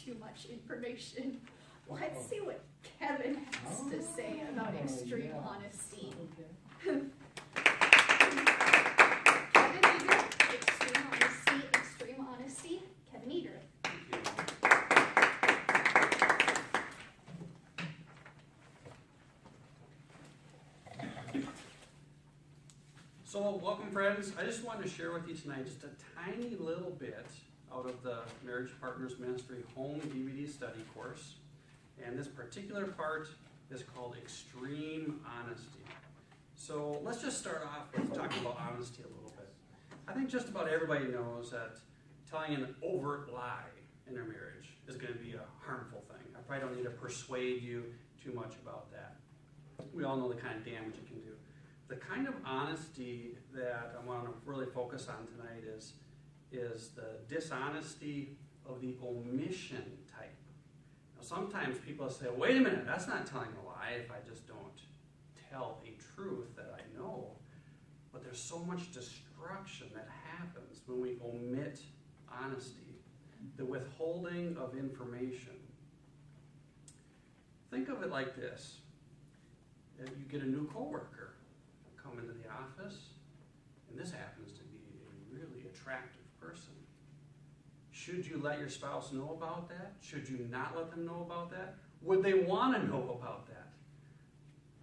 too much information. Let's see what Kevin has to say about extreme honesty. Kevin, Eager, extreme honesty. Kevin Eager. So, welcome friends. I just wanted to share with you tonight just a tiny little bit out of the Marriage Partners Ministry Home DVD Study course. And this particular part is called Extreme Honesty. So, let's just start off with talking about honesty a little bit. I think just about everybody knows that telling an overt lie in a marriage is going to be a harmful thing. I probably don't need to persuade you too much about that. We all know the kind of damage it can do. The kind of honesty that I want to really focus on tonight is the dishonesty of the omission type. Now, sometimes people say, wait a minute, that's not telling a lie if I just don't tell a truth that I know. But there's so much destruction that happens when we omit honesty, the withholding of information. Think of it like this. You get a new coworker. Come into the office, and this happens to be a really attractive person. Should you let your spouse know about that? Should you not let them know about that? Would they want to know about that?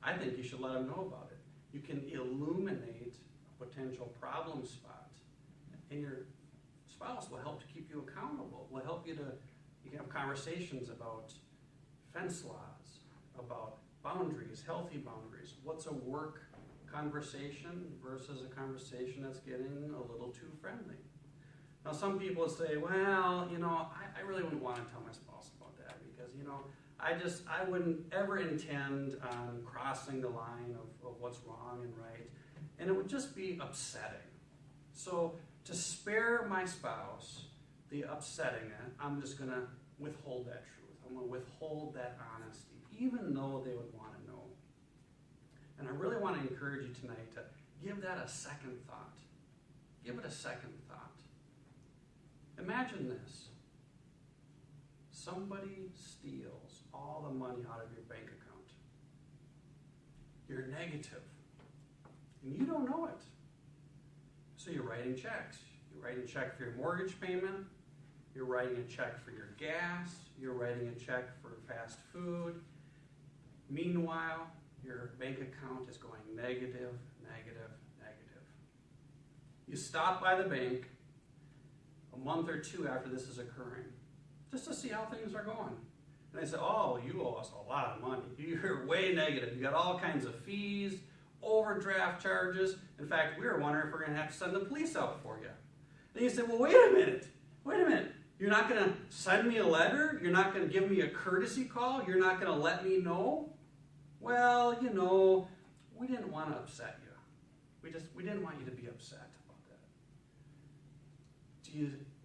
I think you should let them know about it. You can illuminate a potential problem spot, and your spouse will help to keep you accountable, will help you can have conversations about fence laws, about boundaries, healthy boundaries. What's a work conversation versus a conversation that's getting a little too friendly. Now, some people say, well, I really wouldn't want to tell my spouse about that because, I wouldn't ever intend on crossing the line of what's wrong and right, and it would just be upsetting. So, to spare my spouse the upsetting it, I'm just going to withhold that truth. I'm going to withhold that honesty, even though they would want to know. And I really want to encourage you tonight to give that a second thought. Give it a second thought. Imagine this. Somebody steals all the money out of your bank account. You're negative, and you don't know it. So you're writing checks. You're writing a check for your mortgage payment. You're writing a check for your gas. You're writing a check for fast food. Meanwhile, your bank account is going negative, negative, negative. You stop by the bank a month or two after this is occurring, just to see how things are going. And they say, oh, you owe us a lot of money. You're way negative. You got all kinds of fees, overdraft charges. In fact, we were wondering if we're going to have to send the police out for you. And you say, well, wait a minute. You're not going to send me a letter? You're not going to give me a courtesy call? You're not going to let me know? Well, we didn't want to upset you. We didn't want you to be upset about that.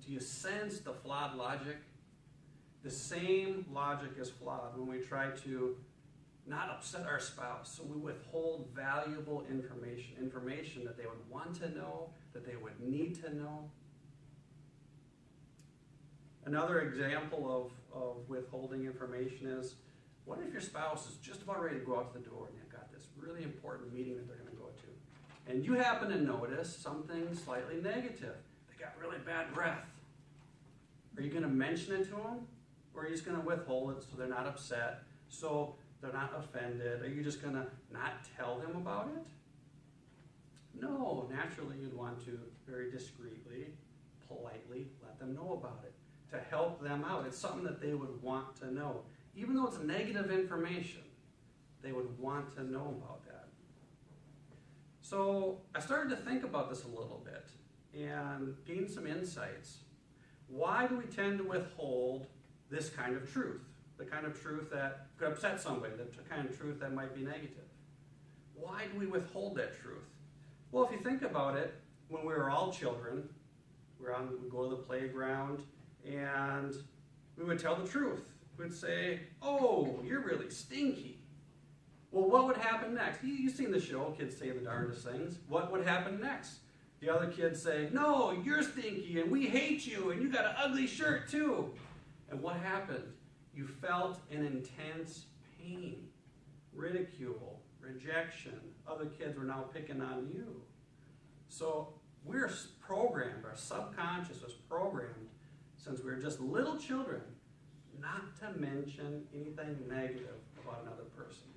Do you sense the flawed logic? The same logic is flawed when we try to not upset our spouse. So we withhold valuable information that they would want to know, that they would need to know. Another example of withholding information is, what if your spouse is just about ready to go out the door and they've got this really important meeting that they're going to go to? And you happen to notice something slightly negative. They got really bad breath. Are you going to mention it to them? Or are you just going to withhold it so they're not upset, so they're not offended? Are you just going to not tell them about it? No, naturally you'd want to very discreetly, politely let them know about it to help them out. It's something that they would want to know. Even though it's negative information, they would want to know about that. So I started to think about this a little bit and gain some insights. Why do we tend to withhold this kind of truth? The kind of truth that could upset somebody, the kind of truth that might be negative. Why do we withhold that truth? Well, if you think about it, when we were all children, we'd go to the playground and we would tell the truth. We'd say, oh, you're really stinky. Well, what would happen next? You've seen the show, kids say the darndest things. What would happen next? The other kids say, no, you're stinky and we hate you and you got an ugly shirt too. And what happened? You felt an intense pain, ridicule, rejection. Other kids were now picking on you. So we're programmed, our subconscious was programmed since we were just little children not to mention anything negative about another person.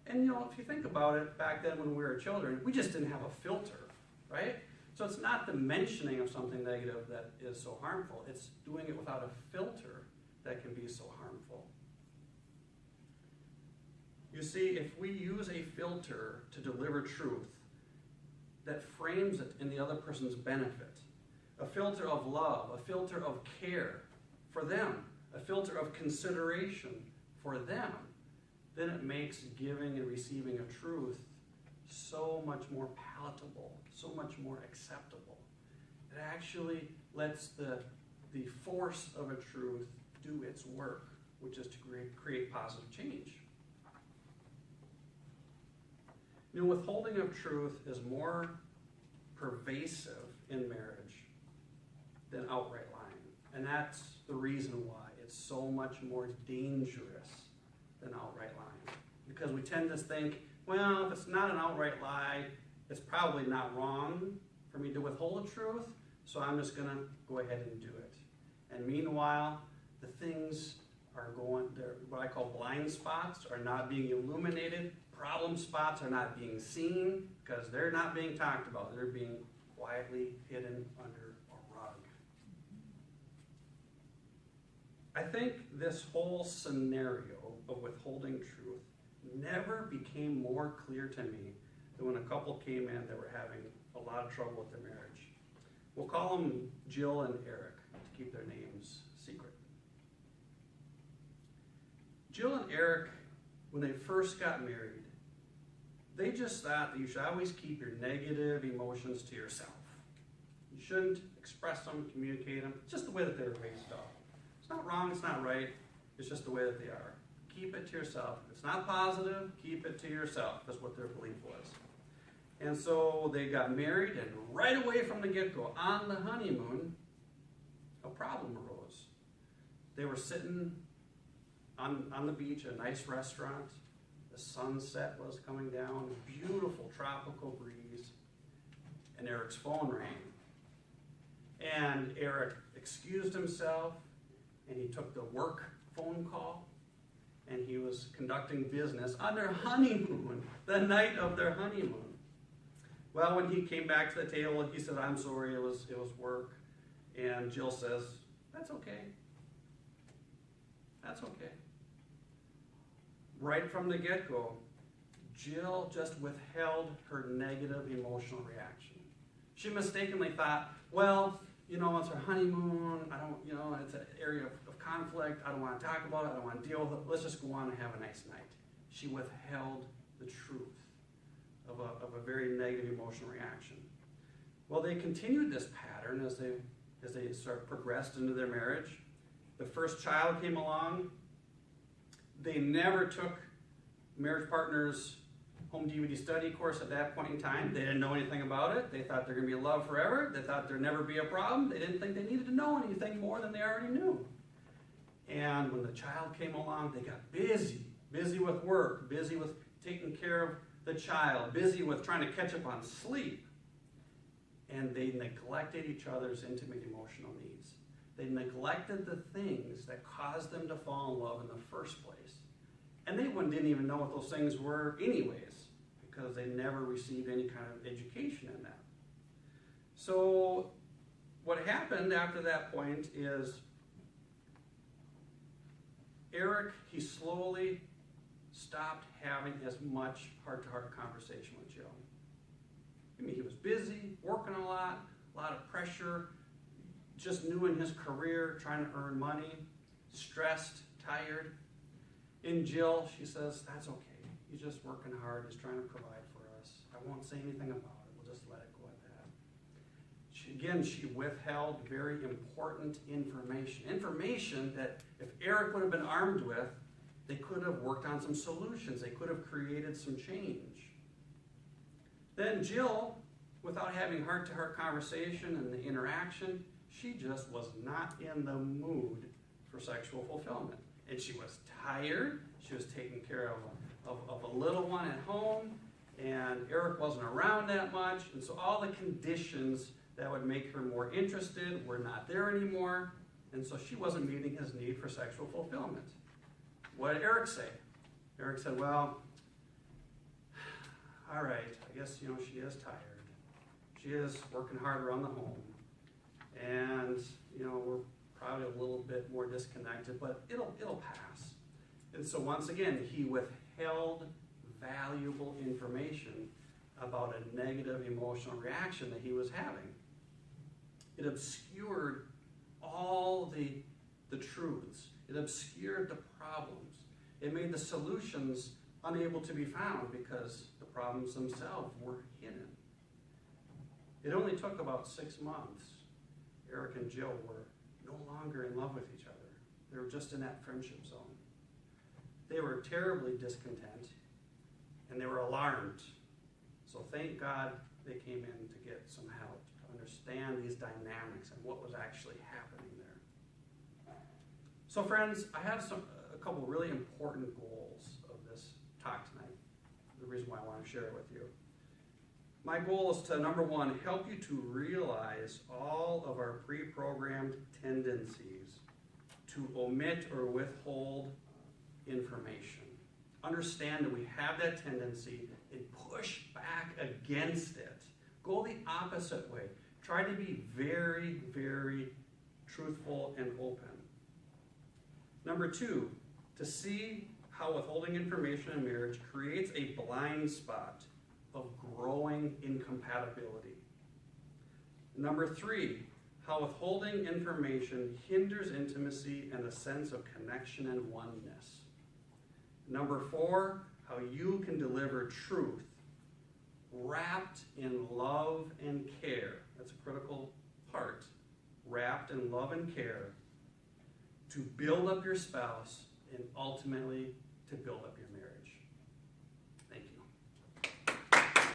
And if you think about it, back then when we were children, we just didn't have a filter, right? So it's not the mentioning of something negative that is so harmful. It's doing it without a filter that can be so harmful. You see, if we use a filter to deliver truth that frames it in the other person's benefit, a filter of love, a filter of care for them, a filter of consideration for them, then it makes giving and receiving of truth so much more palatable, so much more acceptable. It actually lets the force of a truth do its work, which is to create positive change. Withholding of truth is more pervasive in marriage than outright lying. And that's the reason why it's so much more dangerous than outright lying. Because we tend to think, well, if it's not an outright lie, it's probably not wrong for me to withhold the truth, so I'm just going to go ahead and do it. And meanwhile, the things are what I call blind spots are not being illuminated. Problem spots are not being seen because they're not being talked about. They're being quietly hidden under a rug. I think this whole scenario of withholding truth never became more clear to me than when a couple came in that were having a lot of trouble with their marriage. We'll call them Jill and Eric to keep their names secret. Jill and Eric, when they first got married, they just thought that you should always keep your negative emotions to yourself. You shouldn't express them, communicate them. It's just the way that they were raised up. It's not wrong, it's not right. It's just the way that they are. Keep it to yourself. If it's not positive, keep it to yourself. That's what their belief was. And so they got married, and right away from the get-go, on the honeymoon, a problem arose. They were sitting on the beach at a nice restaurant. The sunset was coming down, a beautiful tropical breeze, and Eric's phone rang. And Eric excused himself, and he took the work phone call, and he was conducting business on their honeymoon, the night of their honeymoon. Well, when he came back to the table, he said, "I'm sorry, it was work." And Jill says, "That's okay. That's okay." Right from the get-go, Jill just withheld her negative emotional reaction. She mistakenly thought, well, it's our honeymoon, it's an area of conflict, I don't want to talk about it, I don't want to deal with it, let's just go on and have a nice night. She withheld the truth of a very negative emotional reaction. Well, they continued this pattern as they sort of progressed into their marriage. The first child came along. They never took marriage partners' home DVD study course at that point in time. They didn't know anything about it. They thought they're going to be in love forever. They thought there'd never be a problem. They didn't think they needed to know anything more than they already knew. And when the child came along, they got busy with work, busy with taking care of the child, busy with trying to catch up on sleep. And they neglected each other's intimate emotional needs. They neglected the things that caused them to fall in love in the first place. And they didn't even know what those things were anyways, because they never received any kind of education in that. So what happened after that point is Eric, he slowly stopped having as much heart-to-heart conversation with Jill. I mean, he was busy, working a lot of pressure, just new in his career, trying to earn money, stressed, tired. In Jill, she says, "That's okay. He's just working hard. He's trying to provide for us. I won't say anything about it. We'll just let it go at that." She withheld very important information. Information that if Eric would have been armed with, they could have worked on some solutions. They could have created some change. Then Jill, without having heart-to-heart conversation and the interaction, she just was not in the mood for sexual fulfillment. And she was tired. She was taking care of a little one at home. And Eric wasn't around that much. And so all the conditions that would make her more interested were not there anymore. And so she wasn't meeting his need for sexual fulfillment. What did Eric say? Eric said, well, all right, I guess, she is tired. She is working hard around the home. And, we're probably a little bit more disconnected, but it'll pass. And so once again, he withheld valuable information about a negative emotional reaction that he was having. It obscured all the truths. It obscured the problems. It made the solutions unable to be found because the problems themselves were hidden. It only took about 6 months. Eric and Jill were no longer in love with each other. They were just in that friendship zone. They were terribly discontent, and they were alarmed. So thank God they came in to get some help, to understand these dynamics and what was actually happening there. So friends, I have a couple really important goals of this talk tonight. The reason why I want to share it with you. My goal is to, number one, help you to realize all of our pre-programmed tendencies to omit or withhold information. Understand that we have that tendency and push back against it. Go the opposite way. Try to be very, very truthful and open. Number two, to see how withholding information in marriage creates a blind spot of growing incompatibility. Number three, how withholding information hinders intimacy and a sense of connection and oneness. Number four, how you can deliver truth wrapped in love and care. That's a critical part. Wrapped in love and care to build up your spouse and ultimately to build up your marriage.